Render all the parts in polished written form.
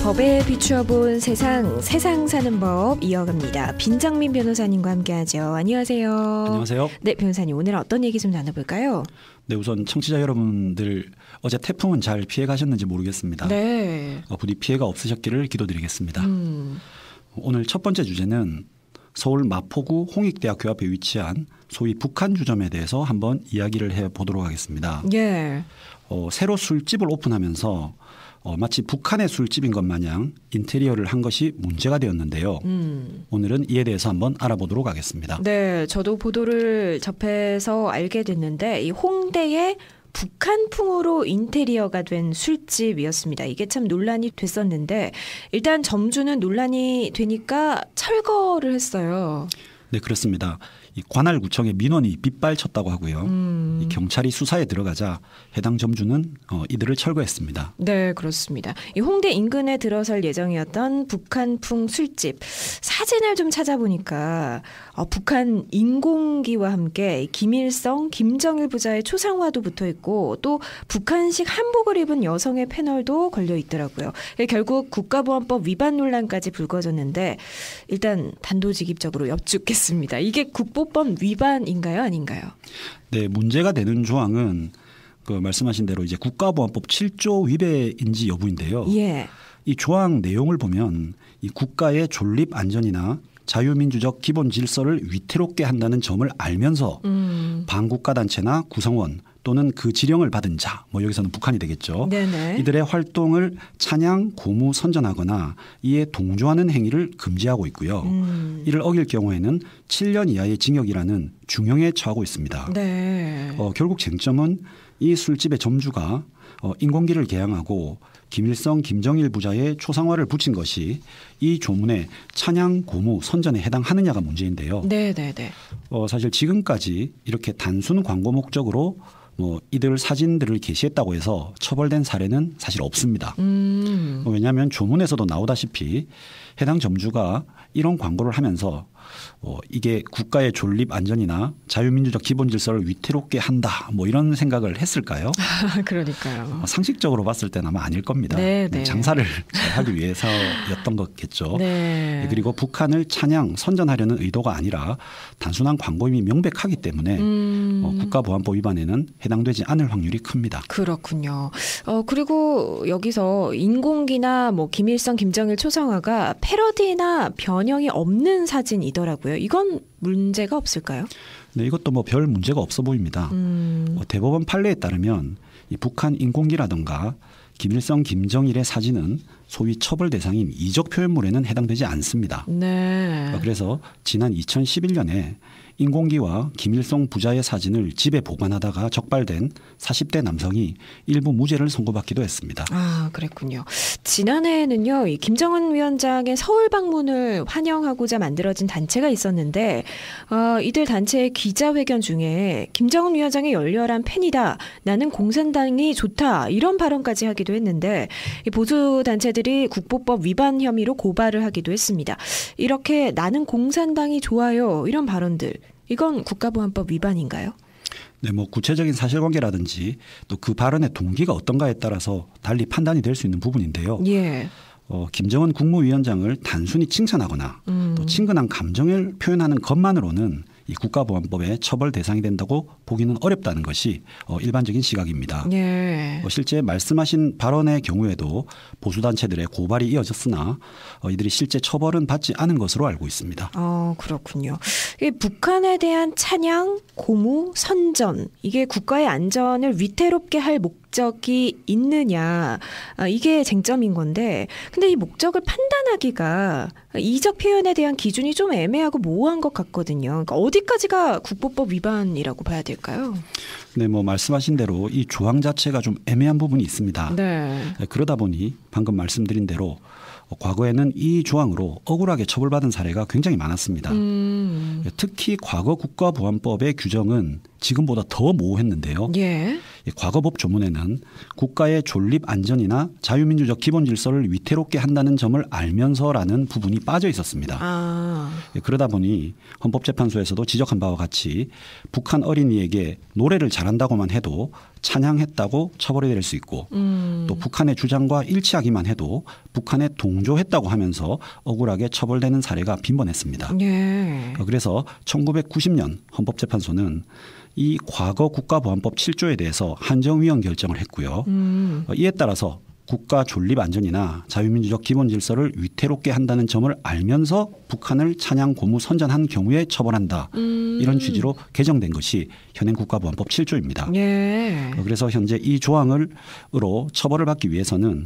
법에 비추어본 세상 사는 법 이어갑니다. 빈정민 변호사님과 함께하죠. 안녕하세요. 안녕하세요. 네, 변호사님 오늘 어떤 얘기 좀 나눠볼까요? 네, 우선 청취자 여러분들 어제 태풍은 잘 피해 가셨는지 모르겠습니다. 네. 부디 피해가 없으셨기를 기도드리겠습니다. 오늘 첫 번째 주제는 서울 마포구 홍익대학교 앞에 위치한 소위 북한 주점에 대해서 한번 이야기를 해보도록 하겠습니다. 예. 새로 술집을 오픈하면서 마치 북한의 술집인 것 마냥 인테리어를 한 것이 문제가 되었는데요. 오늘은 이에 대해서 한번 알아보도록 하겠습니다. 네, 저도 보도를 접해서 알게 됐는데 이 홍대의 북한풍으로 인테리어가 된 술집이었습니다. 이게 참 논란이 됐었는데 일단 점주는 논란이 되니까 철거를 했어요. 네, 그렇습니다. 이 관할구청의 민원이 빗발쳤다고 하고요. 이 경찰이 수사에 들어가자 해당 점주는 이들을 철거했습니다. 네, 그렇습니다. 이 홍대 인근에 들어설 예정이었던 북한풍 술집 사진을 좀 찾아보니까 북한 인공기와 함께 김일성, 김정일 부자의 초상화도 붙어 있고 또 북한식 한복을 입은 여성의 패널도 걸려 있더라고요. 결국 국가보안법 위반 논란까지 불거졌는데 일단 단도직입적으로 여쭙겠습니다. 이게 국보법 위반인가요, 아닌가요? 네, 문제가 되는 조항은 그 말씀하신 대로 이제 국가보안법 7조 위배인지 여부인데요. 예. 이 조항 내용을 보면 이 국가의 존립 안전이나 자유민주적 기본 질서를 위태롭게 한다는 점을 알면서 반국가 단체나 구성원 또는 그 지령을 받은 자, 여기서는 북한이 되겠죠. 네네. 이들의 활동을 찬양, 고무, 선전하거나 이에 동조하는 행위를 금지하고 있고요. 이를 어길 경우에는 7년 이하의 징역이라는 중형에 처하고 있습니다. 네. 결국 쟁점은 이 술집의 점주가 인공기를 개양하고 김일성, 김정일 부자의 초상화를 붙인 것이 이 조문의 찬양, 고무, 선전에 해당하느냐가 문제인데요. 네네네. 사실 지금까지 이렇게 단순 광고 목적으로 이들 사진들을 게시했다고 해서 처벌된 사례는 사실 없습니다. 왜냐하면 조문에서도 나오다시피 해당 점주가 이런 광고를 하면서 이게 국가의 존립 안전이나 자유민주적 기본 질서를 위태롭게 한다 이런 생각을 했을까요? 그러니까요. 상식적으로 봤을 때는 아마 아닐 겁니다. 네네. 장사를 잘하기 위해서였던 거겠죠. 네. 그리고 북한을 찬양 선전하려는 의도가 아니라 단순한 광고임이 명백하기 때문에 국가보안법 위반에는 해당되지 않을 확률이 큽니다. 그렇군요. 그리고 여기서 인공기나 김일성, 김정일 초상화가 패러디나 변형이 없는 사진이더라고요. 이건 문제가 없을까요? 네, 이것도 별 문제가 없어 보입니다. 대법원 판례에 따르면 이 북한 인공기라든가 김일성, 김정일의 사진은 소위 처벌 대상인 이적 표현물에는 해당되지 않습니다. 네. 그래서 지난 2011년에 인공기와 김일성 부자의 사진을 집에 보관하다가 적발된 40대 남성이 일부 무죄를 선고받기도 했습니다. 아, 그랬군요. 지난해에는요, 이 김정은 위원장의 서울 방문을 환영하고자 만들어진 단체가 있었는데, 이들 단체의 기자회견 중에 김정은 위원장의 열렬한 팬이다, 나는 공산당이 좋다, 이런 발언까지 하기도 했는데, 이 보수 단체들이 국보법 위반 혐의로 고발을 하기도 했습니다. 이렇게 나는 공산당이 좋아요, 이런 발언들. 이건 국가보안법 위반인가요? 네, 구체적인 사실관계라든지 또 그 발언의 동기가 어떤가에 따라서 달리 판단이 될 수 있는 부분인데요. 예. 김정은 국무위원장을 단순히 칭찬하거나 또 친근한 감정을 표현하는 것만으로는 이 국가보안법의 처벌 대상이 된다고 보기는 어렵다는 것이 일반적인 시각입니다. 예. 실제 말씀하신 발언의 경우에도 보수단체들의 고발이 이어졌으나 이들이 실제 처벌은 받지 않은 것으로 알고 있습니다. 그렇군요. 북한에 대한 찬양, 고무, 선전 이게 국가의 안전을 위태롭게 할 목적이 있느냐 이게 쟁점인 건데 근데 이 목적을 판단하기가 이적 표현에 대한 기준이 좀 애매하고 모호한 것 같거든요. 그러니까 어디까지가 국보법 위반이라고 봐야 될까요? 네, 말씀하신 대로 이 조항 자체가 좀 애매한 부분이 있습니다. 네. 그러다 보니 방금 말씀드린 대로 과거에는 이 조항으로 억울하게 처벌받은 사례가 굉장히 많았습니다. 특히 과거 국가보안법의 규정은 지금보다 더 모호했는데요. 예. 과거법 조문에는 국가의 존립 안전이나 자유민주적 기본 질서를 위태롭게 한다는 점을 알면서라는 부분이 빠져 있었습니다. 그러다 보니 헌법재판소에서도 지적한 바와 같이 북한 어린이에게 노래를 잘한다고만 해도 찬양했다고 처벌이 될 수 있고 또 북한의 주장과 일치하기만 해도 북한에 동조했다고 하면서 억울하게 처벌되는 사례가 빈번했습니다. 예. 그래서 1990년 헌법재판소는 이 과거 국가보안법 7조에 대해서 한정위헌 결정을 했고요. 이에 따라서 국가 존립 안전이나 자유민주적 기본 질서를 위태롭게 한다는 점을 알면서 북한을 찬양 고무 선전한 경우에 처벌한다. 이런 취지로 개정된 것이 현행 국가보안법 7조입니다. 예. 그래서 현재 이 조항으로 처벌을 받기 위해서는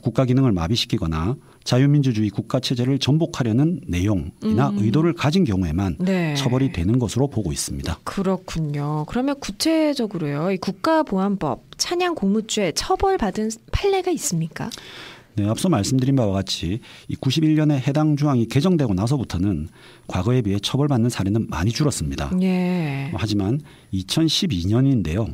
국가 기능을 마비시키거나 자유민주주의 국가 체제를 전복하려는 내용이나 의도를 가진 경우에만 네. 처벌이 되는 것으로 보고 있습니다. 그렇군요. 그러면 구체적으로요. 이 국가보안법 찬양 고무죄 처벌받은 판례가 있습니까? 네, 앞서 말씀드린 바와 같이 이 91년에 해당 조항이 개정되고 나서부터는 과거에 비해 처벌받는 사례는 많이 줄었습니다. 예. 하지만 2012년인데요.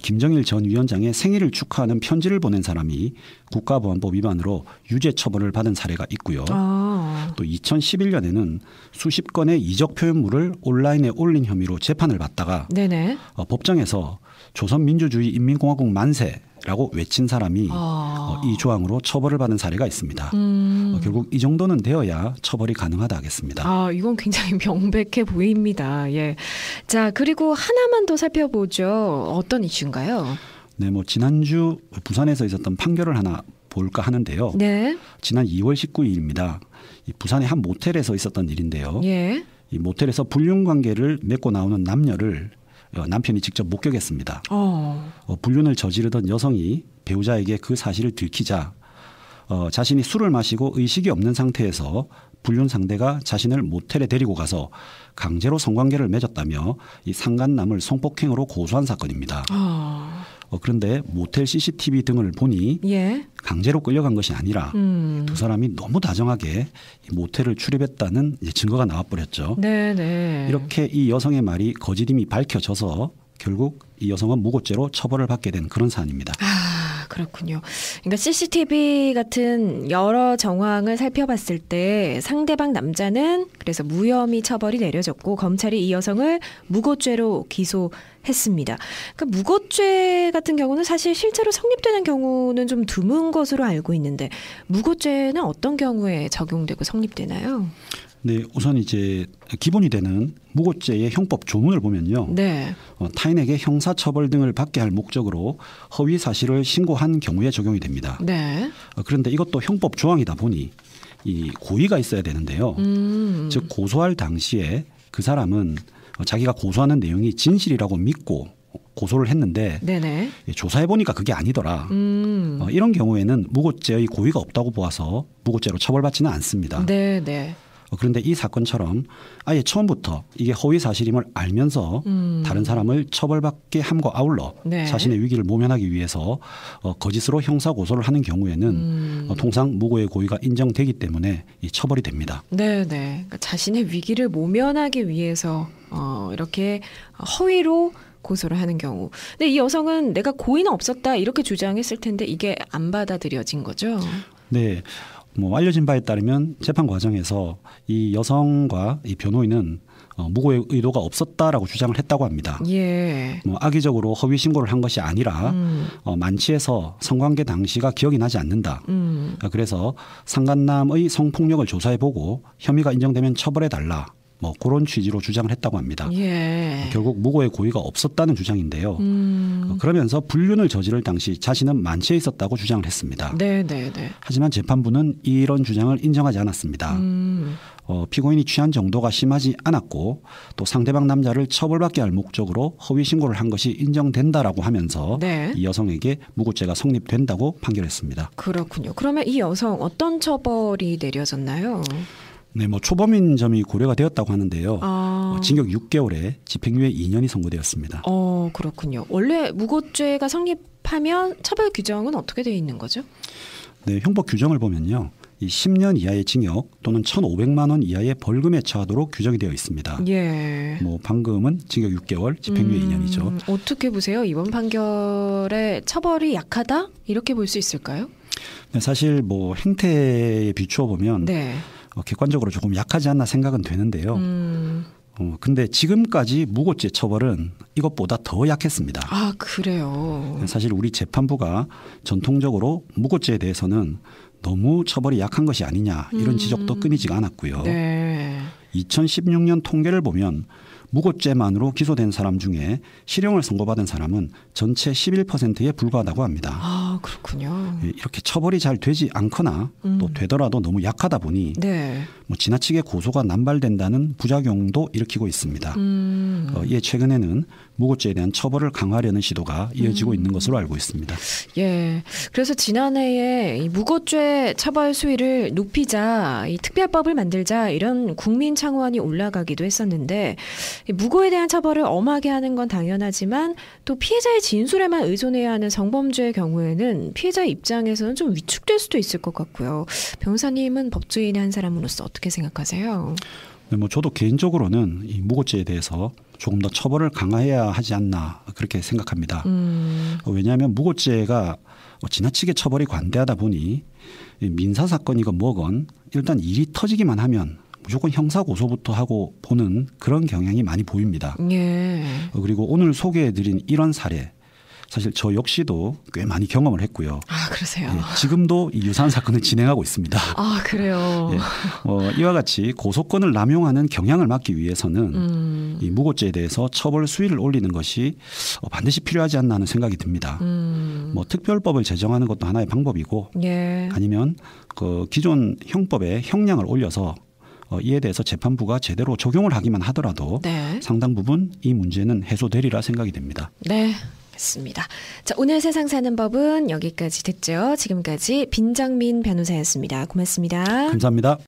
김정일 전 위원장의 생일을 축하하는 편지를 보낸 사람이 국가보안법 위반으로 유죄 처벌을 받은 사례가 있고요. 또 2011년에는 수십 건의 이적 표현물을 온라인에 올린 혐의로 재판을 받다가 네네. 법정에서 조선민주주의 인민공화국 만세라고 외친 사람이 이 조항으로 처벌을 받은 사례가 있습니다. 결국 이 정도는 되어야 처벌이 가능하다 하겠습니다. 이건 굉장히 명백해 보입니다. 예. 자, 그리고 하나만 더 살펴보죠. 어떤 이슈인가요? 네, 지난주 부산에서 있었던 판결을 하나 볼까 하는데요. 네. 지난 2월 19일입니다. 이 부산의 한 모텔에서 있었던 일인데요. 예. 이 모텔에서 불륜 관계를 맺고 나오는 남녀를 남편이 직접 목격했습니다. 불륜을 저지르던 여성이 배우자에게 그 사실을 들키자 자신이 술을 마시고 의식이 없는 상태에서 불륜 상대가 자신을 모텔에 데리고 가서 강제로 성관계를 맺었다며 이 상간남을 성폭행으로 고소한 사건입니다. 그런데 모텔 CCTV 등을 보니 예. 강제로 끌려간 것이 아니라 두 사람이 너무 다정하게 이 모텔을 출입했다는 증거가 나와버렸죠. 네네. 이렇게 이 여성의 말이 거짓임이 밝혀져서 결국 이 여성은 무고죄로 처벌을 받게 된 그런 사안입니다. 그렇군요. 그러니까 CCTV 같은 여러 정황을 살펴봤을 때 상대방 남자는 그래서 무혐의 처벌이 내려졌고 검찰이 이 여성을 무고죄로 기소했습니다. 그러니까 무고죄 같은 경우는 사실 실제로 성립되는 경우는 좀 드문 것으로 알고 있는데 무고죄는 어떤 경우에 적용되고 성립되나요? 네, 우선 이제 기본이 되는 무고죄의 형법 조문을 보면요. 네. 타인에게 형사처벌 등을 받게 할 목적으로 허위 사실을 신고한 경우에 적용이 됩니다. 네. 그런데 이것도 형법 조항이다 보니 이 고의가 있어야 되는데요. 즉 고소할 당시에 그 사람은 자기가 고소하는 내용이 진실이라고 믿고 고소를 했는데 네네. 조사해 보니까 그게 아니더라. 이런 경우에는 무고죄의 고의가 없다고 보아서 무고죄로 처벌받지는 않습니다. 네네. 그런데 이 사건처럼 아예 처음부터 이게 허위 사실임을 알면서 다른 사람을 처벌받게 함과 아울러 네. 자신의 위기를 모면하기 위해서 거짓으로 형사 고소를 하는 경우에는 통상 무고의 고의가 인정되기 때문에 이 처벌이 됩니다. 네네. 그러니까 자신의 위기를 모면하기 위해서 이렇게 허위로 고소를 하는 경우. 근데 이 여성은 내가 고의는 없었다 이렇게 주장했을 텐데 이게 안 받아들여진 거죠? 네. 알려진 바에 따르면 재판 과정에서 이 여성과 이 변호인은 무고의 의도가 없었다라고 주장을 했다고 합니다. 예. 악의적으로 허위 신고를 한 것이 아니라 만취해서 성관계 당시가 기억이 나지 않는다. 그래서 상간남의 성폭력을 조사해보고 혐의가 인정되면 처벌해달라. 그런 취지로 주장을 했다고 합니다. 예. 결국 무고의 고의가 없었다는 주장인데요. 그러면서 불륜을 저지를 당시 자신은 만취해 있었다고 주장을 했습니다. 네네네. 하지만 재판부는 이런 주장을 인정하지 않았습니다. 피고인이 취한 정도가 심하지 않았고 또 상대방 남자를 처벌받게 할 목적으로 허위 신고를 한 것이 인정된다라고 하면서 네. 이 여성에게 무고죄가 성립된다고 판결했습니다. 그렇군요. 그러면 이 여성 어떤 처벌이 내려졌나요? 네, 초범인 점이 고려가 되었다고 하는데요. 징역 6개월에 집행유예 2년이 선고되었습니다. 그렇군요. 원래 무고죄가 성립하면 처벌 규정은 어떻게 되어 있는 거죠? 네, 형법 규정을 보면요. 이 10년 이하의 징역 또는 1,500만 원 이하의 벌금에 처하도록 규정이 되어 있습니다. 예. 뭐 방금은 징역 6개월, 집행유예 2년이죠. 어떻게 보세요? 이번 판결의 처벌이 약하다? 이렇게 볼 수 있을까요? 네, 사실 뭐 행태에 비추어 보면 네. 객관적으로 조금 약하지 않나 생각은 되는데요. 근데 지금까지 무고죄 처벌은 이것보다 더 약했습니다. 아, 그래요. 사실 우리 재판부가 전통적으로 무고죄에 대해서는 너무 처벌이 약한 것이 아니냐 이런 지적도 끊이지가 않았고요. 네. 2016년 통계를 보면 무고죄만으로 기소된 사람 중에 실형을 선고받은 사람은 전체 11%에 불과하다고 합니다. 아, 그렇군요. 이렇게 처벌이 잘 되지 않거나 또 되더라도 너무 약하다 보니 네. 뭐 지나치게 고소가 남발된다는 부작용도 일으키고 있습니다. 이에 최근에는 무고죄에 대한 처벌을 강화하려는 시도가 이어지고 있는 것으로 알고 있습니다. 예. 그래서 지난해에 이 무고죄 처벌 수위를 높이자, 이 특별법을 만들자 이런 국민 청원이 올라가기도 했었는데 이 무고에 대한 처벌을 엄하게 하는 건 당연하지만 또 피해자의 진술에만 의존해야 하는 성범죄의 경우에는 피해자의 입장에서는 좀 위축될 수도 있을 것 같고요. 변호사님은 법조인의 한 사람으로서 어떻게 생각하세요? 네, 뭐 저도 개인적으로는 이 무고죄에 대해서 조금 더 처벌을 강화해야 하지 않나 그렇게 생각합니다. 왜냐하면 무고죄가 지나치게 처벌이 관대하다 보니 민사 사건이건 뭐건 일단 일이 터지기만 하면 무조건 형사 고소부터 하고 보는 그런 경향이 많이 보입니다. 예. 그리고 오늘 소개해드린 이런 사례 사실 저 역시도 꽤 많이 경험을 했고요. 아, 그러세요? 예, 지금도 이 유사한 사건을 진행하고 있습니다. 아, 그래요? 예, 이와 같이 고소권을 남용하는 경향을 막기 위해서는 이 무고죄에 대해서 처벌 수위를 올리는 것이 반드시 필요하지 않나 하는 생각이 듭니다. 뭐 특별법을 제정하는 것도 하나의 방법이고 예. 아니면 그 기존 형법의 형량을 올려서 이에 대해서 재판부가 제대로 적용을 하기만 하더라도 네. 상당 부분 이 문제는 해소되리라 생각이 됩니다. 네. 맞습니다. 자, 오늘 세상 사는 법은 여기까지 듣죠. 지금까지 빈정민 변호사였습니다. 고맙습니다. 감사합니다.